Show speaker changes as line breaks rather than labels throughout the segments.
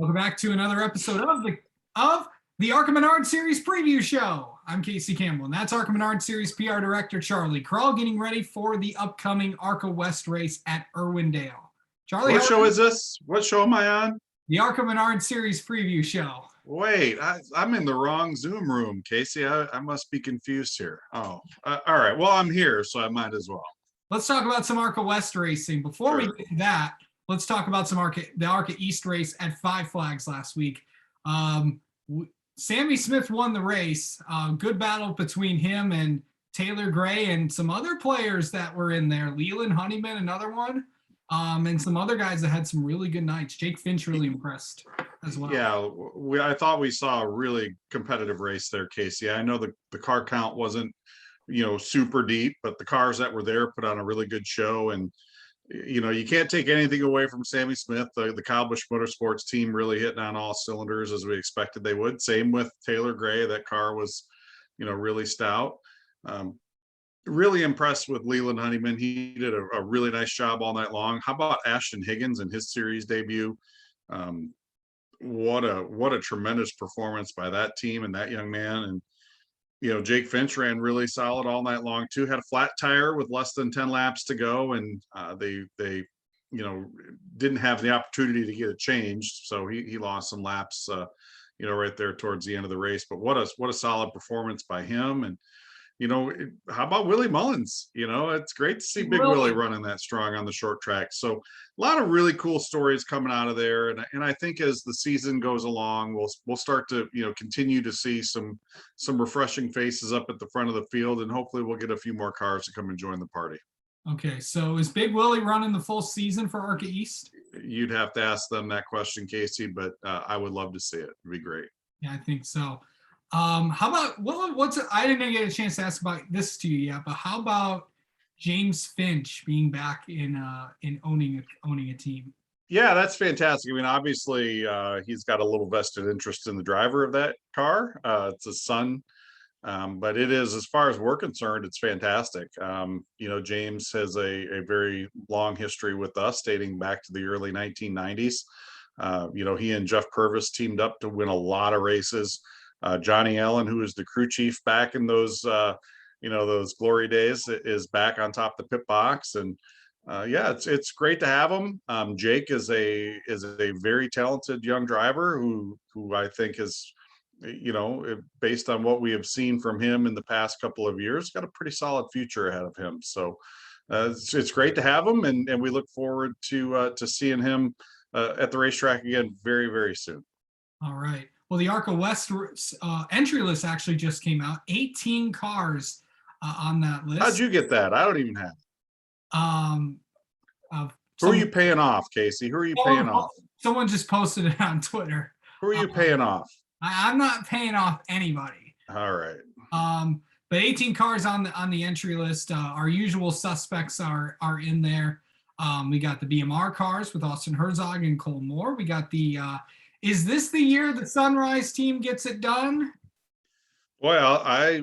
Welcome back to another episode of the ARCA Menards Series Preview Show. I'm Casey Campbell, and that's ARCA Menards Series PR Director Charlie Krull getting ready for the upcoming ARCA West race at Irwindale. Charlie,
what show is this? What show am I on?
The ARCA Menards Series Preview Show.
Wait, I'm in the wrong Zoom room, Casey. I must be confused here. Oh, all right. Well, I'm here, so I might as well.
Let's talk about some ARCA West racing. Before we get to that, let's talk about the ARCA East race at Five Flags last week. Sammy Smith won the race. Good battle between him and Taylor Gray and some other players that were in there. Leland Honeyman, another one, and some other guys that had some really good nights. Jake Finch really impressed as well.
Yeah, I thought we saw a really competitive race there, Casey. I know the car count wasn't, super deep, but the cars that were there put on a really good show. And you can't take anything away from Sammy Smith. The Kyle Busch Motorsports team really hitting on all cylinders as we expected they would. Same with Taylor Gray. That car was, really stout. Really impressed with Leland Honeyman. He did a really nice job all night long. How about Ashton Higgins in his series debut? What a tremendous performance by that team and that young man. And Jake Finch ran really solid all night long too. Had a flat tire with less than 10 laps to go, and they didn't have the opportunity to get it changed, so he lost some laps, right there towards the end of the race. But what a solid performance by him. And how about Willie Mullins? It's great to see Big Willie running that strong on the short track. So a lot of really cool stories coming out of there. And I think as the season goes along, we'll start to, continue to see some refreshing faces up at the front of the field, and hopefully we'll get a few more cars to come and join the party.
Okay, so is Big Willie running the full season for ARCA East?
You'd have to ask them that question, Casey, but I would love to see it. It'd be great.
Yeah, I think so. How about I didn't get a chance to ask about this to you yet, but how about James Finch being back in owning a team?
Yeah, that's fantastic. I mean, obviously, he's got a little vested interest in the driver of that car. It's his son, but it is, as far as we're concerned, it's fantastic. James has a very long history with us, dating back to the early 1990s. He and Jeff Purvis teamed up to win a lot of races. Johnny Allen, who was the crew chief back in those glory days, is back on top of the pit box. And it's great to have him. Jake is a very talented young driver who I think is, based on what we have seen from him in the past couple of years, got a pretty solid future ahead of him. So it's great to have him, and we look forward to seeing him at the racetrack again very, very soon.
All right. Well, the ARCA West entry list actually just came out. 18 cars on that list.
How'd you get that? I don't even have it. Who are you paying off, Casey? Who are you paying off? Someone
just posted it on Twitter.
Who are you paying off?
I'm not paying off anybody.
All right.
But 18 cars on the entry list. Our usual suspects are in there. We got the BMR cars with Austin Herzog and Cole Moore. We got the is this the year the Sunrise team gets it done?
Well, I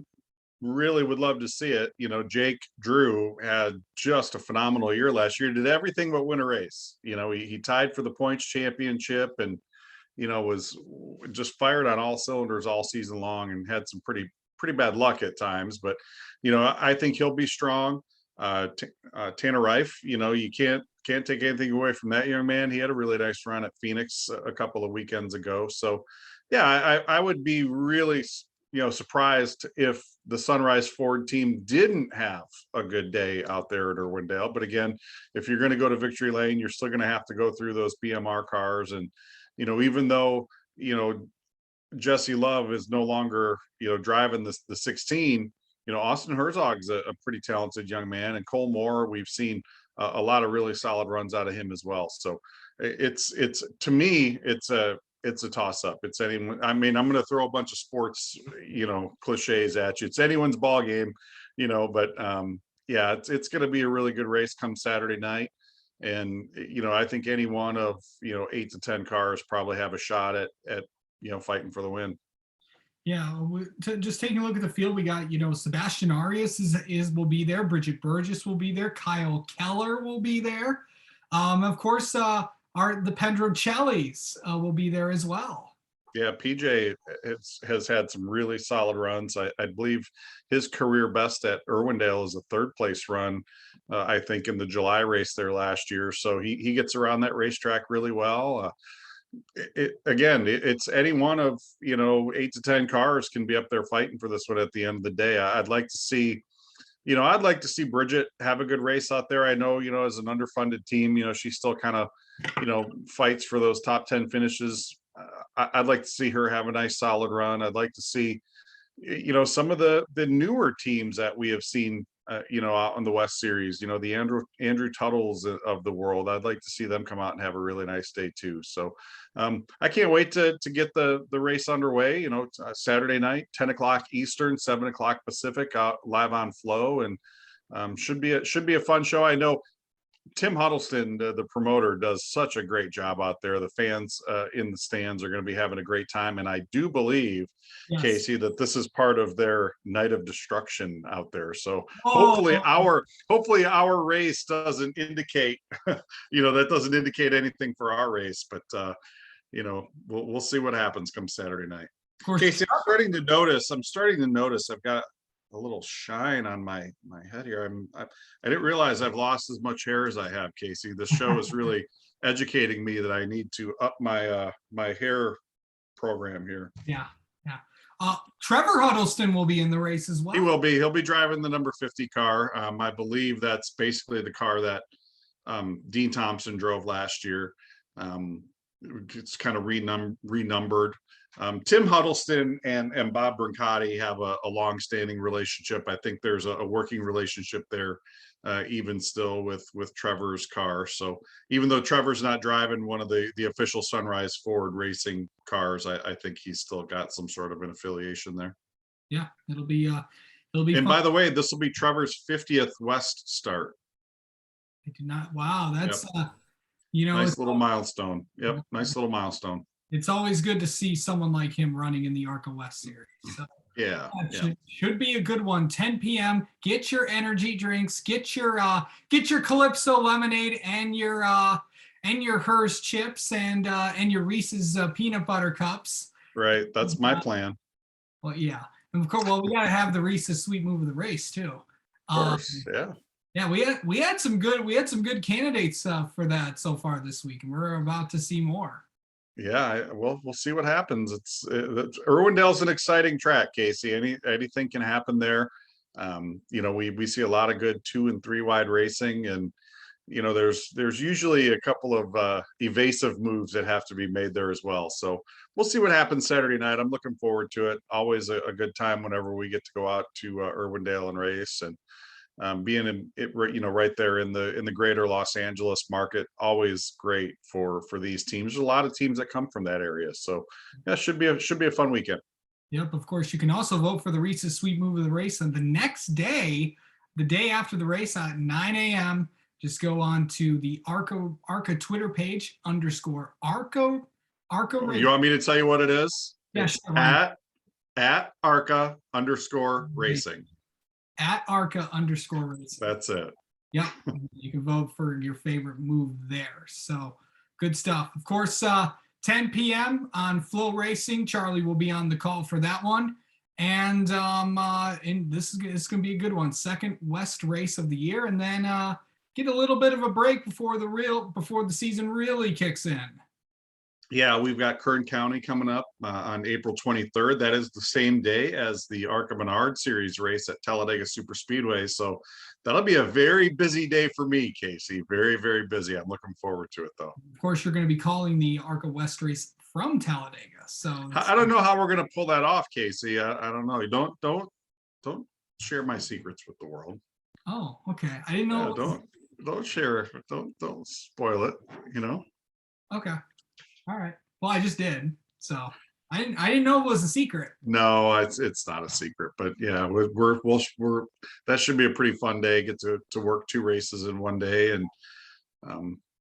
really would love to see it. Jake Drew had just a phenomenal year last year, did everything but win a race. He tied for the points championship and, was just fired on all cylinders all season long and had some pretty bad luck at times. But, I think he'll be strong. Tanner Reif, you can't take anything away from that young man. He had a really nice run at Phoenix a couple of weekends ago. So yeah, I would be really, surprised if the Sunrise Ford team didn't have a good day out there at Irwindale. But again, if you're going to go to Victory Lane, you're still going to have to go through those BMR cars. And, even though, Jesse Love is no longer, driving the 16, Austin Herzog's a pretty talented young man, and Cole Moore, we've seen a lot of really solid runs out of him as well. So it's to me, it's a toss up. It's anyone. I mean, I'm going to throw a bunch of sports, cliches at you. It's anyone's ball game, but it's going to be a really good race come Saturday night. And, I think any one of, 8 to 10 cars probably have a shot at fighting for the win.
Yeah, just taking a look at the field, we got, Sebastian Arias will be there. Bridget Burgess will be there. Kyle Keller will be there. Of course, our the Pedrocellis will be there as well.
Yeah, PJ has had some really solid runs. I believe his career best at Irwindale is a third place run, I think in the July race there last year. So he gets around that racetrack really well. It's any one of 8 to 10 cars can be up there fighting for this one at the end of the day. I'd like to see Bridget have a good race out there. I know, as an underfunded team, she still kind of, fights for those top 10 finishes. I'd like to see her have a nice solid run. I'd like to see, some of the newer teams that we have seen, out in the West Series, the Andrew Tuttles of the world. I'd like to see them come out and have a really nice day too. So I can't wait to get the race underway. It's Saturday night, 10 o'clock Eastern, 7 o'clock Pacific, out live on Flow, and should be a fun show. I know Tim Huddleston, the promoter, does such a great job out there. The fans in the stands are going to be having a great time, and I do believe,
Yes.
Casey, that this is part of their night of destruction out there. So
Oh.
hopefully our race doesn't indicate, that doesn't indicate anything for our race. But we'll see what happens come Saturday night.
Of course.
Casey, I'm starting to notice I've got a little shine on my head here. I didn't realize I've lost as much hair as I have, Casey. This show is really educating me that I need to up my my hair program here.
Yeah. Trevor Huddleston will be in the race as well.
He will be. He'll be driving the number 50 car. I believe that's basically the car that Dean Thompson drove last year. It's kind of renumbered. Tim Huddleston and Bob Brancotti have a long-standing relationship. I think there's a working relationship there, even still with Trevor's car. So even though Trevor's not driving one of the official Sunrise Ford racing cars, I think he's still got some sort of an affiliation there.
Yeah, it'll be
And
fun.
by the way, this will be Trevor's 50th West start.
I do not. Wow, that's
Nice little milestone. Yep, nice little milestone.
It's always good to see someone like him running in the ARCA West Series. So
Yeah.
should be a good one. 10 p.m. Get your energy drinks. Get your Calypso lemonade and your Hershey chips and your Reese's peanut butter cups.
Right. That's my plan.
Well, yeah. And of course, we got to have the Reese's sweet move of the race too.
Of course. Yeah.
Yeah, we had some good candidates for that so far this week, and we're about to see more.
Yeah, we'll see what happens. Irwindale's an exciting track, Casey. Anything can happen there. We see a lot of good 2 and 3 wide racing, and there's usually a couple of evasive moves that have to be made there as well. So we'll see what happens Saturday night. I'm looking forward to it. Always a good time whenever we get to go out to Irwindale and race, and being in it, right there in the greater Los Angeles market, always great for these teams. There's a lot of teams that come from that area, so that should be a fun weekend.
Yep, of course. You can also vote for the Reese's Sweet Move of the race, and the next day, the day after the race at 9 a.m., just go on to the ARCA Twitter page _ARCA.
You want me to tell you what it is?
Yeah,
it's
sure.
at ARCA _racing.
At ARCA _racing.
That's it.
Yep. You can vote for your favorite move there. So good stuff. Of course, 10 p.m. on Flow Racing. Charlie will be on the call for that one. And this is going to be a good one. Second West race of the year. And then get a little bit of a break before the season really kicks in.
Yeah, we've got Kern County coming up on April 23rd. That is the same day as the ARCA Menards Series race at Talladega Super Speedway. So that'll be a very busy day for me, Casey. Very, very busy. I'm looking forward to it, though.
Of course, you're going to be calling the ARCA West race from Talladega. So
I don't know how we're going to pull that off, Casey. I don't know. Don't share my secrets with the world.
Oh, okay. I didn't know.
Yeah, don't share it. Don't spoil it.
Okay. All right. Well, I just did. So I didn't know it was a secret.
No, it's not a secret, but yeah, we're that should be a pretty fun day. Get to work 2 races in one day, and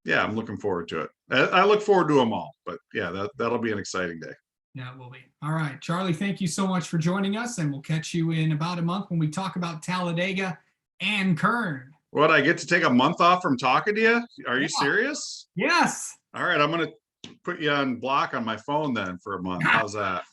yeah, I'm looking forward to it. I look forward to them all, but yeah, that'll be an exciting day.
Yeah, it will be. All right, Charlie, thank you so much for joining us, and we'll catch you in about a month when we talk about Talladega and Kern.
What, I get to take a month off from talking to you? Are you serious?
Yes.
All right, I'm gonna put you on block on my phone then for a month. How's that?